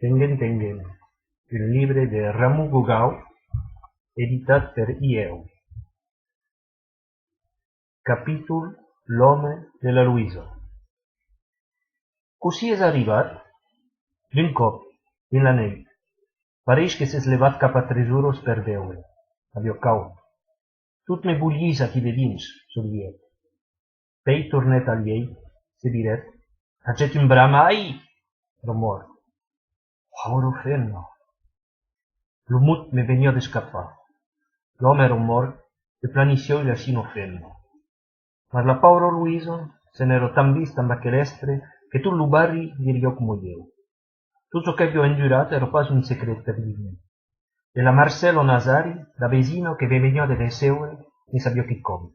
Tengen, un llibre de Ramon Gogau, editat per IEU. Capítol L'home de la Luïsa. Così és arribat? D'un cop, en la nit. Pareix que s'és levat cap a 3 hores per veure. Avió caut. Tot me bullís aquí de dins, somiet. Pei tornet al llet, se diret. Accet un bram, ai! Romor. Pauro fenno. Lo mut me venia d'escapar. L'home romor, e planició il asino fenno. Ma la paura Luisa se n'ero tan vista amb aquell'estre che tu lo barri dirio come io. Tutto ciò che vi ho endurato era quasi un segreto per me. E la Marcello Nazari, da vesino che venia de veseue, ne sabia che come.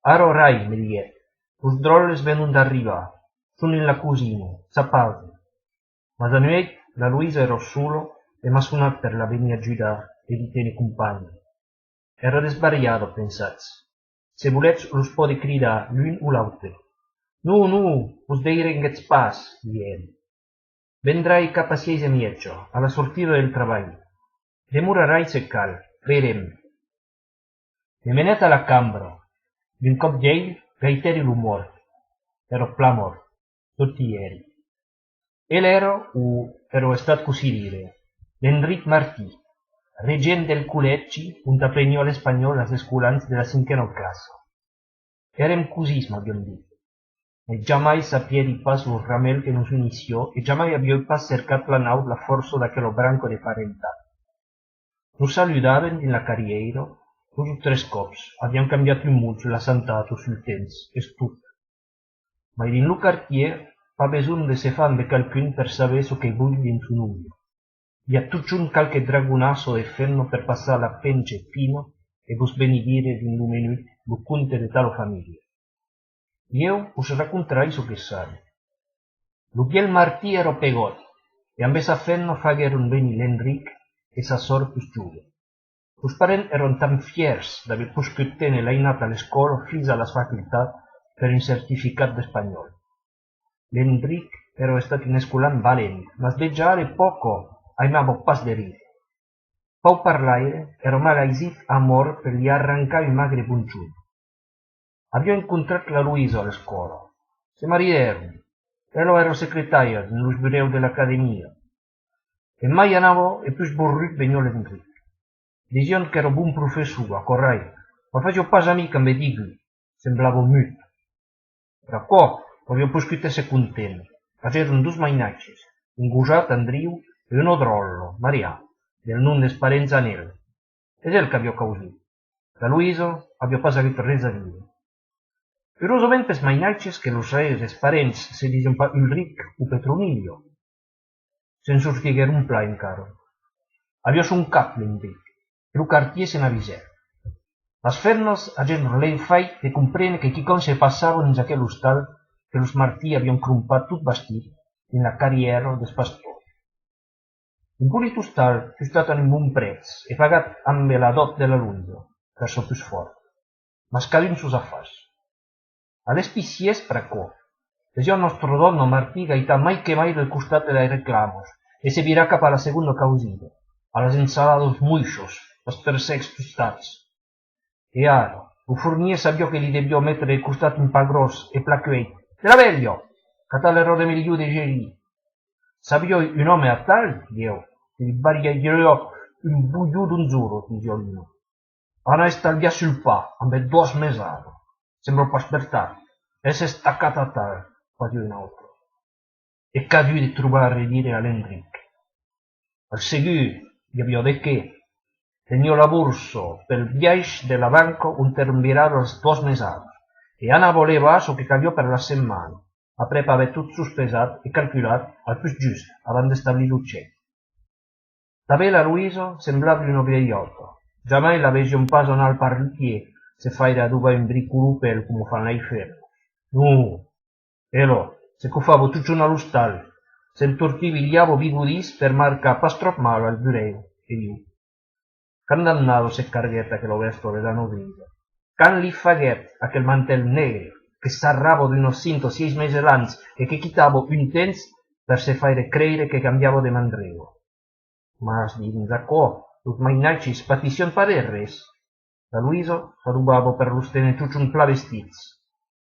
Aro rai, me liet, us drolles venun d'arribar, sono in la cucina, sapate. Ma da noi la Luisa ero solo e m'ha suonat per la venire a giudare e di tenere compagni. Era desbarriato, pensats. Se volets los pode cridar l'un o l'altre. Nu, us deirenguets pas, diem. Vendrai cap a 6:30, a la sortida del treball. Demorarai se cal, verem. Me menet a la cambra. D'un cop d'ell, gaiteri l'humor. Ero pla mort, tot ieri. El era, ero estat così dire, l'Enric Martí, regent del col·legi on aprenio l'espanyol als escolans de la 5ª classe. Érem cosís, m'haviam dit. E jamais sapieri pas lo ramel que nos inició e jamais havíeu pas cercat la nau la força d'aquello branco de parentat. Nos saludaven din la carriera, 2 o 3 cops, havíem canviat un mut la santato sul temps, és tot. Ma din lo quartier, pas besoin de se fan de calcun per saber so che vull din su nulla. Hi ha tutto un qualche dragonasso de fenno per passar la pence fino e vos benedire din lo menut lo conte de talo famiglia. Io us racconterai so che sai. Lo biel Martí ero pegot, e amb esa fenno fagueron veni l'Enric e sa sort pus giuve. Os parents eron tan fiers d'aver poscut tenere l'einat a l'escola fins a la facultat per un certificat d'espanyol. L'Enric ero estat un escolant valent, ma sleggiare poco aimavo pas de rir. Pau parlaire ero malaisit amor per gli arrancar un magre bunciuno. Aviò incontrat la Luisa a l'escola. Se maridarono. Ero ero secretaria nello sbireu dell'accademia. E mai anavo e più sborrut veniò l'Enric. Dizion che ero buon professore, corrai, ma facevo pas amica amb digli, semblavo mut. Racò, aviò poscutese content. Faceron 2 mainatges, un gosat Andriu e uno drollo, Marià, del nom des parents Anel. És el que aviò causat. La Luisa aviò pas agut res a dir. Curiosament pes mainatges que los des parents se dicen pa Ulric o Petronillo. Se'n sortiguer un pla encara. Aviò son cap l'Enric, e lo quartier se n'avisèr. Las fernas agent l'ei fai de comprene que quicon se passava dins aquell hostal que los Martí avion crumpat tot bastit en la carriera des pastors. Un polit hostal justat en un bon prez e pagat amb la dot de la Luisa, per so pus fort. Mas cadun sos afars. A l'espiciès pracò. Desio nostro donno Martí gaità mai che mai del costat de la reclamos e se virà cap a la segunda causida, a las ensalados muixos, los persecs tostats. E ara, lo fornier sabiò che li debiò mettere al costat un pa gros e placueit. Te la veglio, che tal errore migliù de geri. Sabiò un home a tal, dio, che li barriagliò un bugliù d'un zuro, diziò l'uno. Ana stalvia sul pa, amb el 2 mesaro. Sembrò pas spertar, e s'è staccata a tal, quasi un altro. E cadù di trovare a dire all'Enric. Al segur, gli aviò de che, teniu la borsa pel viatge de la banca on terminarono els 2 mesados, e Anna voleva so che caviò per la setmana, après aver tot sospesat e calculat al più just, abans d'establir l'uccet. També la Luisa semblava una vieillota, jamais la vesion pas anar al parrucchier, se faire adubar un briculupel come fan ai ferros. No, ero, se che favo tutto un all'ostal, se tortivigliavo vigudis per marcar pas trop mal al bureu, e io. Can dannado se cargueta che lo vesto de la nodriga. Can li faguet aquel mantel negre, que s'arravo d'unos 5 o 6 meses l'ans e que quitavo un temps per se fare credere che cambiavo de mandrego. Mas dins aquò, los mainaicis patission parer res. La Luiso rubavo per lo steneciucciun pla vestits.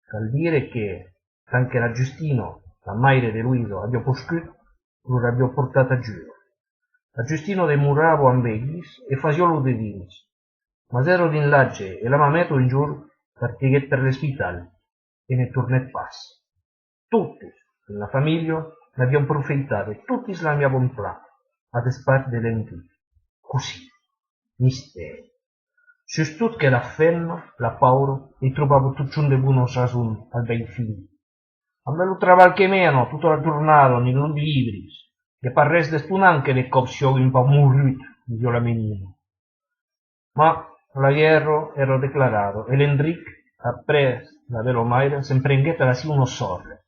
Cal dire che, anche la Giustino, la maire de Luiso, abbia poscut, lo abbia portato a giuro. La Giustino demuravo amb eglis e fasiolo de dins. Mas ero din lagge e la mameto in giur partiguet per l'espital e ne tornet pas. Tutti, la famiglia, l'abbiamo profettato e tutti l'abbiamo pla, a despart de l'enric. Così, misteri. Sustut che la fenno, la paura, e trovavo tutto de buono ragion al bel figlio. A me lo traval che meno, tutta la giornata, nei libri, che parres de spunanche le copsio in pa murrit, dio la menina. Ma la guerra ero declarato e l'Enric, appres la vero maire, s'emprenghetta da si uno sorre.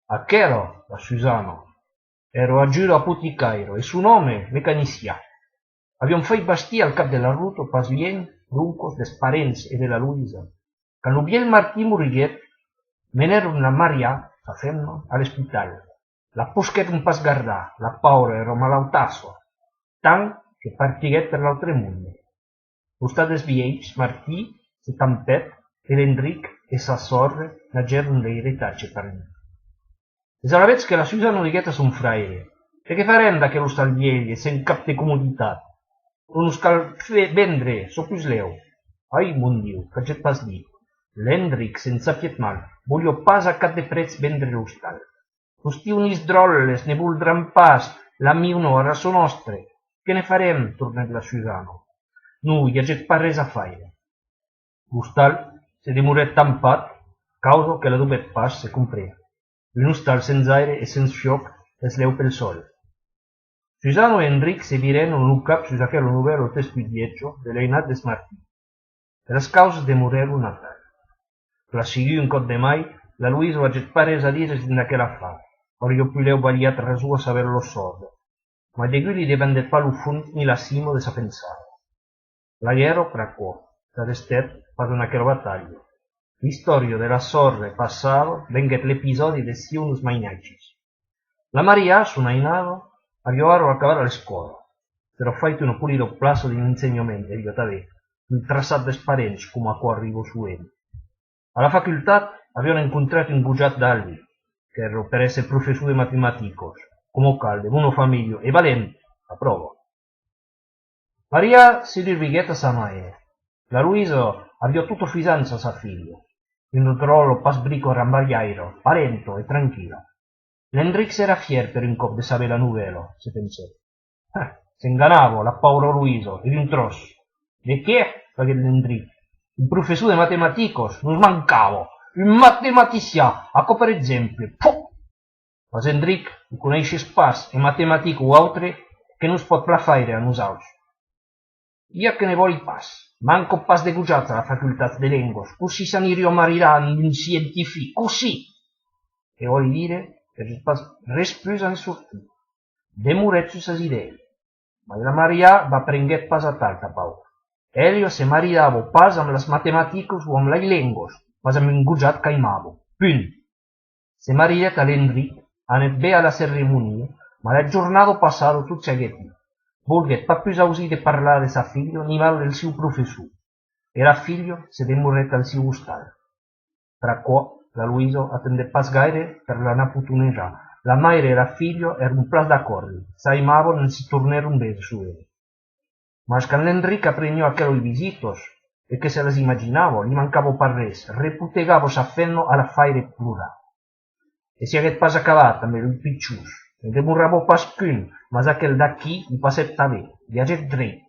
A che ero, la Susano? Ero a giuro apoticairo e su nome mecanicien. Abbiamo fatto bastia al cap della ruta pas bien, dunque, des parents e della Luisa. Quando bien Martí Muriguet, meneron la Maria, sa femna, all'ospital. La pusquet un pas gardà, la paura ero malautasso, tant che partiguet per l'altre mondo. Ustades vieics, Martí, se tampet, e l'Enric e sa sorre nageron de eretacce per me. E salavets che la Susano digueta son fraire, e che farem da che lo stal vieglie, sen cap de comoditat? Non us cal vendre, so plus leu. Ai, mon Diu, que jet pas dir. L'Enric, senza piet mal, voglio pas a cap de prez vendre l'hostal. Costi unis drolles ne voldran pas, la mia un'ora so nostre. Che ne farem, tornet la Susano. Nu, ja jet pas res a faire. L'hostal se demuret tampat, causa que la dubet pas se comprea. Un hostal senza aire e senza fioc es leu pel sol. Susano e Enric se viren un cap sus aquel novelo testudietto de l'einat des Martí. E las causas demureron una tal. La siguiu un cot de mai, la Luisa va jet pares a dires din aquella fa. Ora io più leu valiat rasu a saber lo sordo. Ma de gulli dependet pa lo fund ni la simo de sa pensare. La guerra praquò, sa destet pas en aquella battaglia. L'istoria della sorre passava, venget l'episodi de si unus mainacis. La Maria, sunainava, arrivarono a cavare alle scuole. Però fatto un pulito plazo di insegnamento, e io t'avevo, un trassato esperienza come a qua arrivo su ele. Alla facoltà avevano incontrato un bugiat d'Albi, che era per essere professore di matematicos, come calde, uno famiglio e valente, a prova. Maria si rivighetta a sa madre. La Luisa aveva tutto fisanza a sa figlia. In trollo pas brico rambagliairo, parento e tranquillo. L'Enric era fier per un cop de saber la novella, se pensò. Se inganavo, la paura Luiso, ed un trosso. De che? Perché l'Enric. Il professore de matematicos, non mancavo. Un matematicien, a per esempio. Puh! Ma Enric, non conosce spas e matematico o altre, che non si pot pla faire a nosaltres. Io che ne voglio pas, manco pas de gujat alla facoltà de lengos, così s'anirio mariran un scientifico, così. E voglio dire che je pas res plus en sortir. Demuret su sas idee. Ma la Maria va prenguet pas a talta paura. Elio se maridavo pas amb las matematicos o amb las lengos, mas amb un gujat caimavo. Punt. Se maridet a l'Enric, anet bé a la ceremonia, ma la giornata passado tot seguetti. Volguet pas plus ausir de parlar de sa figlio ni mal del seu professor. Era figlio se demuret al seu hostal. Tra quò, la Luisa attendet pas gaire per la naputunejar. La maire e la figlio era un plas d'accordi, s'aimavo non si torneron bene su ele. Mas quand l'Enric appregnò aquellos visitos, e che se las imaginavo, li mancavo par res, reputegavo s'affenno alla faire plurar. E si haguet pas acabat amb el piccius, e demurravo pas cun, mas aquel d'aquí li passet bé, viaget dret,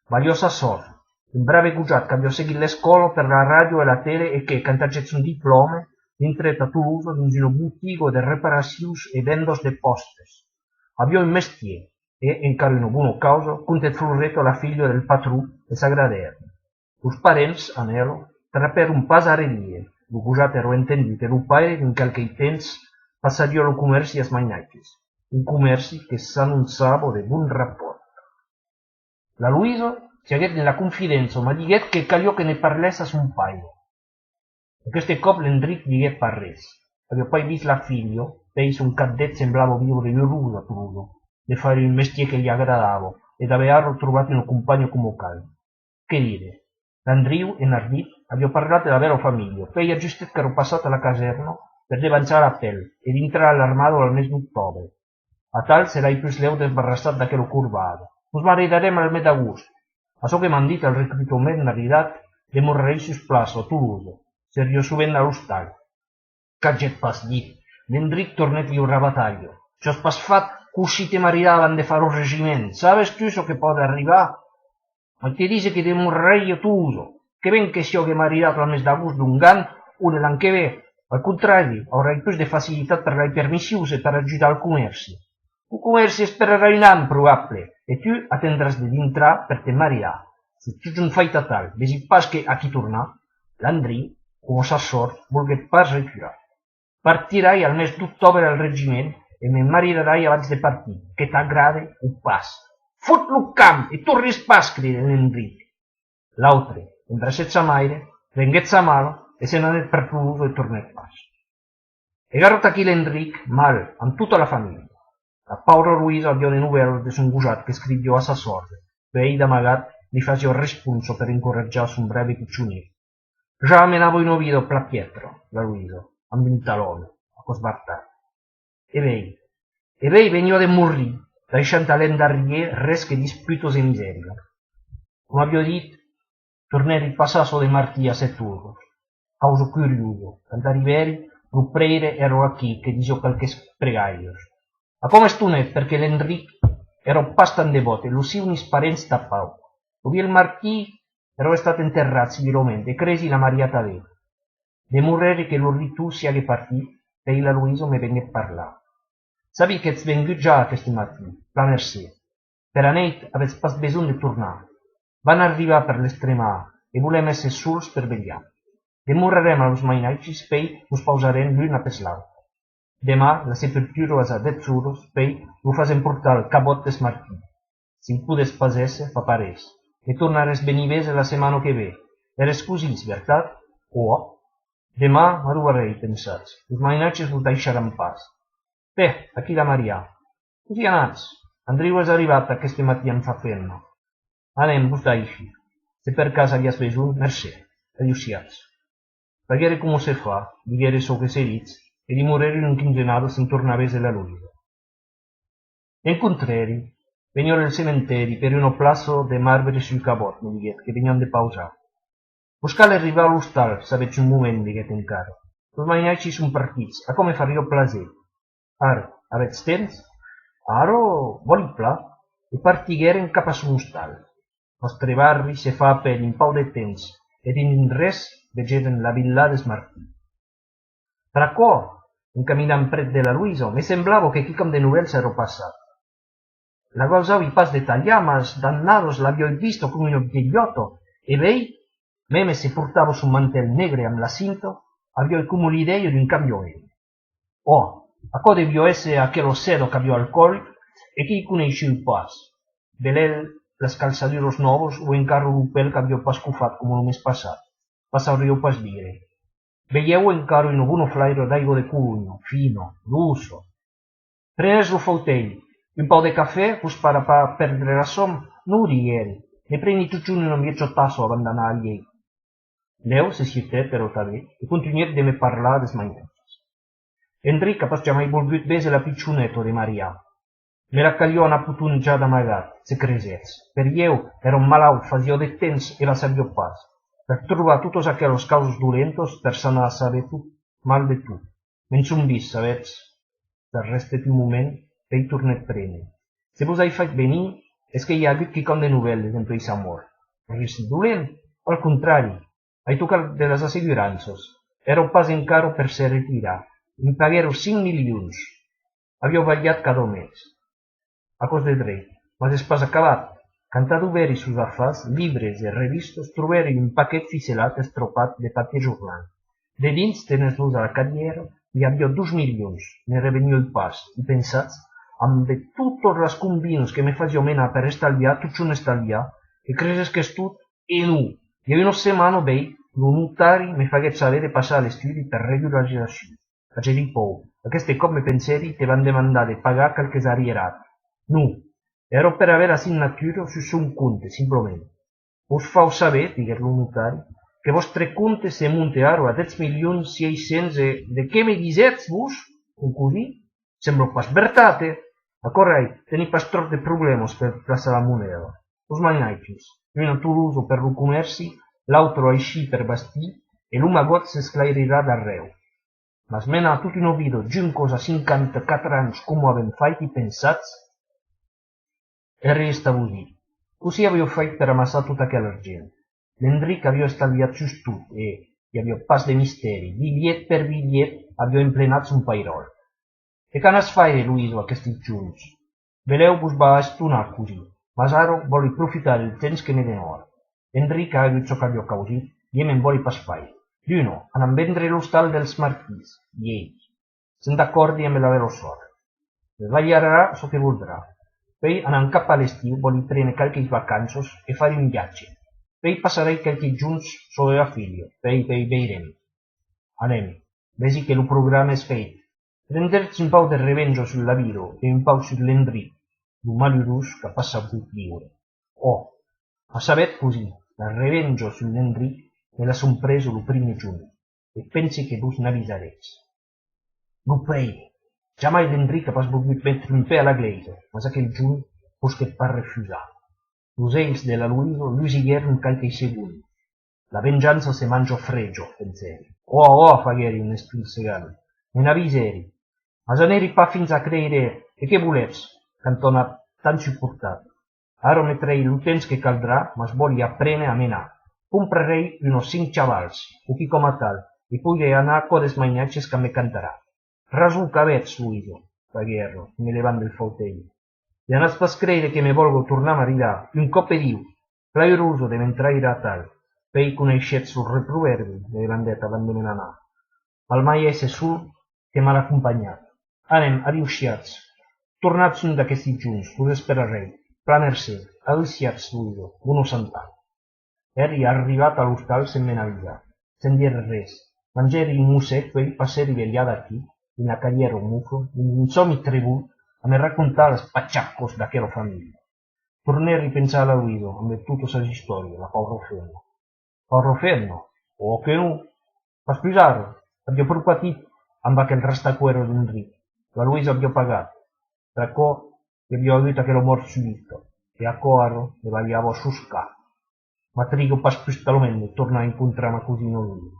valiosa sort, un brave gujat che abbia seguit l'escola per la radio e la tele e che, quand aget un diploma, intret a Toulouse dins una botiga de reparacions e vendos de postes. Abbia un mestier, e, encara una buona causa, contet florretto la figlia del patrù e s'agraderono. Os parents, anelo, traper un pas a relie, lo gujat ero entendit e lo pare in qualche temps passaria lo comerci as magnaches, un comerci che s'annunzava de buon rapport. La Luisa si haguet nella confidenza, ma diguet che caliò che ne parlés a son paio. Aquest cop l'Enric digué pas res. Havia pas vist la figlia, Pei un cadet semblava vivere in ruda trudo, di fare il mestiere che gli agradava ed averlo trovato un compagno come caldo. Che dire? L'Andriu e Nardì abbiamo parlato della vera famiglia, poi a giusto che ero passato alla caserma per avanzare a pelle ed entrare all'armato al mese d'ottobre. A tal sarai più sleuto sbarrastato da che lo curvato. Nos maridaremo al mese d'agosto. A so che m'han dit al reclutamento in arridat de morrerei sus plaça a Toulouse, serio sovint a l'hostal. Caget pas dit, l'Enric tornet lliure batallo. Això és pas fat que usci te maridaven de far un regiment. Sabes tu so que pot arribar? Ma ti dice che de morrerei a Toulouse, che ben che sia che maridato al mes d'agost d'un gan o de l'any que ve. Al contrari, avrai più de facilitat per les permissius e per ajudar al comerci. El comerci esperarà un any probable, e tu atendràs de d'entrar per te maridar. Si tu un fai tal, vesi pas que aquí tornar, l'Andrí, com sa sort, volgué pas retirar. Partirai al mes d'octobre al regiment e me maridarai abans de partir, que t'agrade o pas. Fot-lo camp i tornis pas, crida l'Enric. L'altre, embraçat sa maire, prenguet sa mala e se n'anet per Toulouse e tornet pas. E garrot aquí l'Enric, mal, amb tota la família. La Paula Ruiz avió de novel·les de son gosat que escrivió a sa sorda, per ell d'amagat li fació responso per incoraggiar son breve piccionet. Ja menavo in ovido pla Pietro, la Luisa, amb un talone, a cosbartat. E vei veniva de morrir, deixant talent d'arrier res que disputos e misèria. Com avió dit, torneri passasso de martì a 7 euros. Causo curioso, quand arriveri, lo preire ero aquí, che diso qualques pregaios. A com estunet, perché l'Enric ero pas tan devot e lo si unis parents tappau. Ovì il martì ero stato enterrat civilmente e cresi la Maria Tadeu. De morrere che lo ritù sia che partì, e la Luisa me venne parlar. Sabi che ets vengut già aquest matí, la Mercè. Per a neit avets pas besoin de tornar. Van arribar per l'extrema e volem esser sols per vetllar. Demorrarem a los mainatges, pei nos pausarem l'un apes l'altre. Demà la sepultura és a 10 euros, pei lo facem portar al cabot des Martí. Si pudes pas esse, fa parés. E tornares venivese la setmana que ve. Eres cosins, veritat? O? Demà m'arribarei, pensats. Los mainatges vos deixaran pas. Bé, aquí la Maria. Così anats. Andriu és arribat aquest matí amb fa feina. Anem, vos deixi. Se per cas havies besoin, mercè. Adeusiats. Pagare come se fa, diguere so che sei diz, e di morire in un quinzenado se tornavese la Luisa. En contrari, venivo nel cementeri per uno plazo de marbre sul cabot, mi diguet, che veniam de pausar. Buscale arribar a l'hostal, sabets un moment, diguet encara. Los mainatgi son partits, a come faria plaser. Ara, avets temps? Aro, voli pla, e partigueren cap a son hostal. Nostre barri se fa per un pau de temps, ed in res vegeren la villa des Martí. Fra quò, encaminant pret de la Luisa, me semblava que quicam de novels ero passat. La gausavi pas detallar, mas dannados l'aviò visto come un viegliotto, e vei, meme se portava un mantel negre amb la cinto, aviò come l'idea di un cambione. Oh, a co deviò essere aquello sedo che aviò al col, e chi conosce il pas. Belel, les calçaduros novos o encara un pel que aviò pas cufat com el mes passat. Passaurió pas dire. Veieu encara un buono flairo d'aigua de cugno, fino, d'uso. Prenes lo fautell, un pau de cafè, pues para pa perdre la som, no rieri, ne prendi tutun un mietxo tasso abans d'anar al llei. Leo se siete, però també, e continuet de me parlar des mainatges. Enric ha pas mai volgut vese la piccioneto de Maria. Me la cagliò una putun già d'amagat, se cresets. Per eu era un malaut, fazio de temps e la sabió pas. Per trobar totes aquells causos dolentos per sanar saber tu, mal de tu. Menys un vis, sabets? Per restet un moment, ell tornet prene. Se vos hai fet venir, és que hi ha hagut quicam de novel·les en país amor. Res dolent? Al contrari, hai tocat de les assegurances. Era pas encaro per se retirar. Em paguero 5 milions. Avió ballat cada mes. A cos de dret, mas és pas acabat. Cantado veri sus afars, llibres i revistos, troberi un paquet ficelat estropat de paper jornal. De dins, tenes-los a la catllera, hi havia 2 milions, ne reveniu el pas, i pensats, amb de totes les combines que me facio menar per estalviar, tot un estalviar, e creses que és tot, e nu. I una setmana, vei, lo notari me faguet saber de passar l'estudi per regularització. Faig dir pou, Questi come pensieri ti van demandare pagar qualche sarierat. Nu, ero per avere la signatura su un conte, simplemente. Vos fau saber, diguer lo notari, que vostre compte se muntearo a 10.600.000 de què me disets vos? Un così? Sembra pas veritate. Ma correi, teni pas trop de problemes per plaçar la moneda. Vos magnaitius, un a Toulouse per lo comerci, l'altro així per bastir, e l'un agot s'esclairirà d'arreu. Mas mena tot un ovido giuncos a 54 anys com avem fait i pensats, e resta così. Così avevo fatto per amassare tutta quella gente. L'Enric aveva stalviato su tutto e aveva pas de misteri, bigliet per bigliet aveva implenato un pairol. E che nas fai, Luiso, a questi giorni? Veleu vos va a stonar così, ma Saro vuole approfittare il temps che ne denora. Enric ha detto che aveva così, e me vuole pas fai. L'uno, a non vendere lo stal dels marchis, ieri. Sono d'accordo e me l'avevo sorte. Sbaglierà so che vorrà. Poi anant cap a l'estiu vuole prendere qualche vacanzas e fare un viatge. Poi passerei qualche giorni solo a figlio. Poi veirem. Anem, vedi che lo programma è fatto. Prenderci un po' di revenjo sul lavoro e un po' sull'Enric, un malurus che passa per viure. Oh, ma sapete così, la revenjo sull'Enric me la son preso lo primo giorno e pensi che vos n'avvisarete. Non poi. Jamais l'Enric pas volgut mettere un pe alla glese, ma sa che il giorno fos che par refusar. Los ells de la Luiso lusigueren qualche secondi. La vengeanza se mangia fregio, penseri. Oh, fagheri un espulsegano. Me n'avviseri. Ma se n'eri pa fins a credere, e che volets, cantona tan supportato. Aro metterei l'utens che caldrà, ma sbogli apprene a menar. Comprerei unos 5 chavals, o chi come tal, e poi anar a des magnatges que me cantarà. Rasu cabets, Luiso, faghero, me levando il fautello. E anas pas crede che me volgo tornar a maridar, un cop e diu, plairoso deve entrare a tal, pei conoscet sul reproverbi, le vendetta quando me n'anà. Al mai esse sul che m'ha accompagnato. Anem, adiusiats. Tornats un d'aquesti giuns, us esperarei. Pla mercè, adiusiats, Luiso, buono santà. Eri arrivat a l'hostal sen me n'avisar, sen dir res. Mangeri un musset, poi passeri vegliada aquí, in la carriera un mufo, in sommi tribut, a me raccontar els pacciaccos d'aquella famiglia. Tornai a ripensare a Luiso, amb tutto sa storia, la povero fermo. Povero fermo? O che no? Ma scusate, abbiamo pure patito amb aquel rastacuero d'Enric. La Luisa abbiamo pagato. D'accordo, che abbiamo avuto che lo morto subito. E a Coaro le vagliavo susca. Ma trigo pas più stalomendo e torna a incontrare ma così non lui.